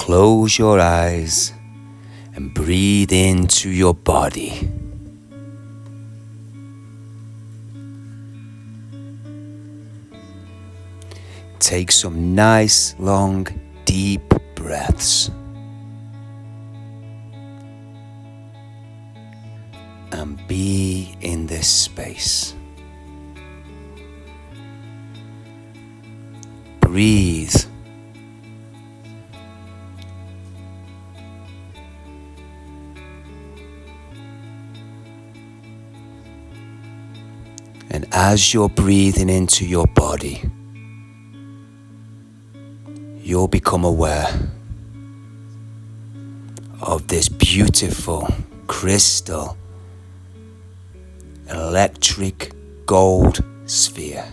close your eyes and breathe into your body. Take some nice, long, deep breaths. And be in this space. Breathe. And as you're breathing into your body, you'll become aware of this beautiful crystal electric gold sphere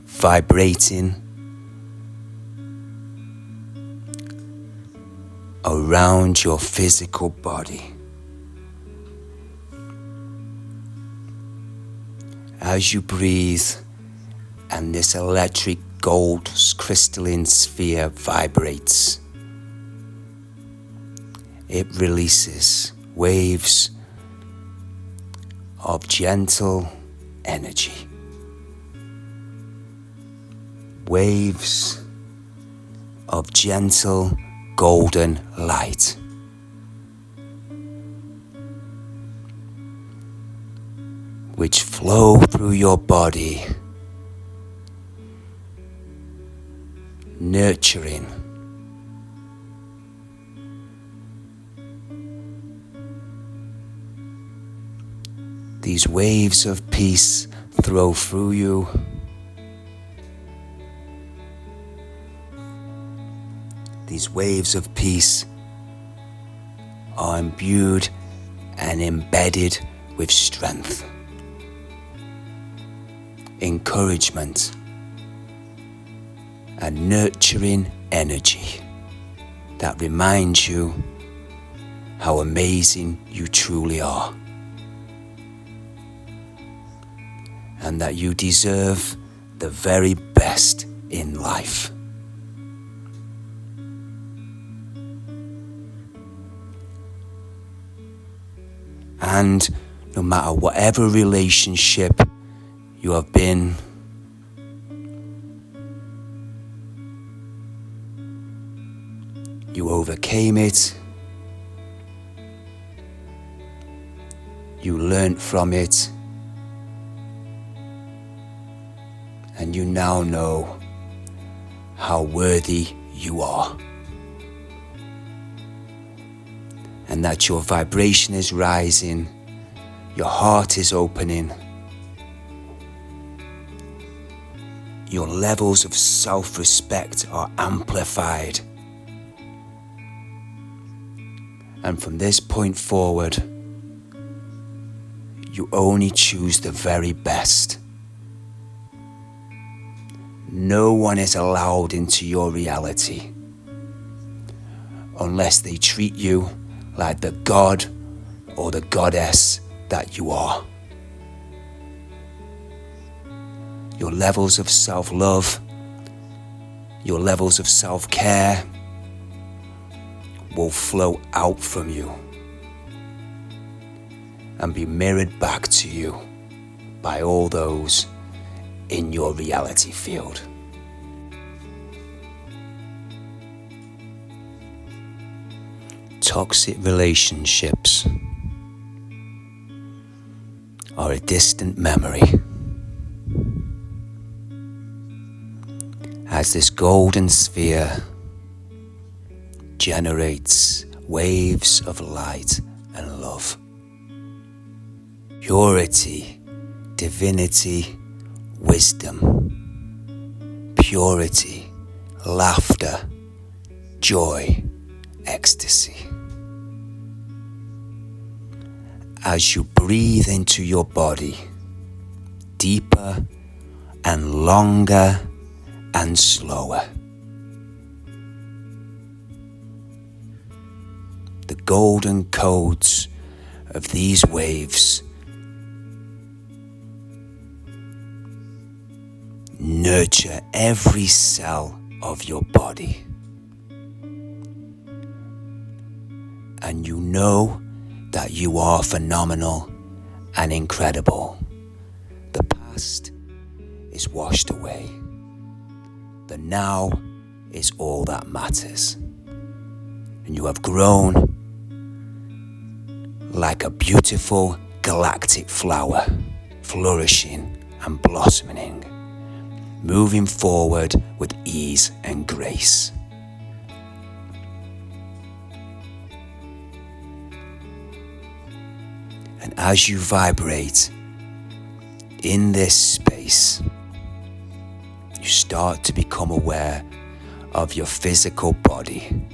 vibrating around your physical body. As you breathe and this electric gold crystalline sphere vibrates, it releases waves of gentle energy. Waves of gentle golden light. Which flow through your body, nurturing, these waves of peace flow through you. These waves of peace are imbued and embedded with strength, encouragement, and nurturing energy that reminds you how amazing you truly are, and that you deserve the very best in life. And no matter whatever relationship you have been, you overcame it, you learnt from it, and you now know how worthy you are. And that your vibration is rising, your heart is opening, your levels of self-respect are amplified. And from this point forward, you only choose the very best. No one is allowed into your reality unless they treat you like the god or the goddess that you are. Your levels of self-love, your levels of self-care will flow out from you and be mirrored back to you by all those in your reality field. Toxic relationships are a distant memory, as this golden sphere generates waves of light and love, purity, divinity, wisdom, purity, laughter, joy, ecstasy. As you breathe into your body, deeper and longer and slower, the golden codes of these waves nurture every cell of your body. And you know that you are phenomenal and incredible. The past is washed away. The now is all that matters. And you have grown like a beautiful galactic flower, flourishing and blossoming, moving forward with ease and grace. And as you vibrate in this space, you start to become aware of your physical body.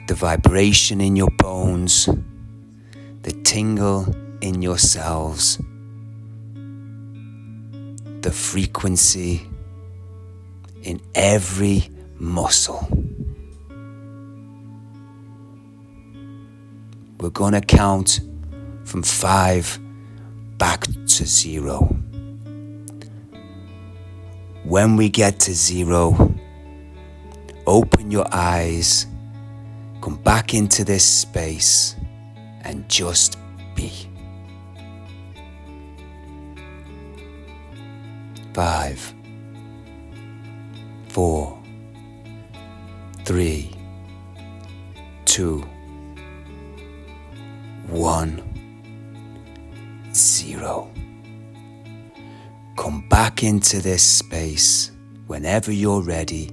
The vibration in your bones, the tingle in your cells, the frequency in every muscle. We're gonna count from 5 back to 0. When we get to 0, open your eyes, come back into this space and just be. 5, 4, 3, 2, 1, 0. Come back into this space whenever you're ready.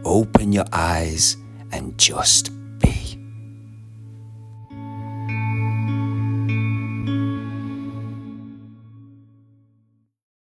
Open your eyes and just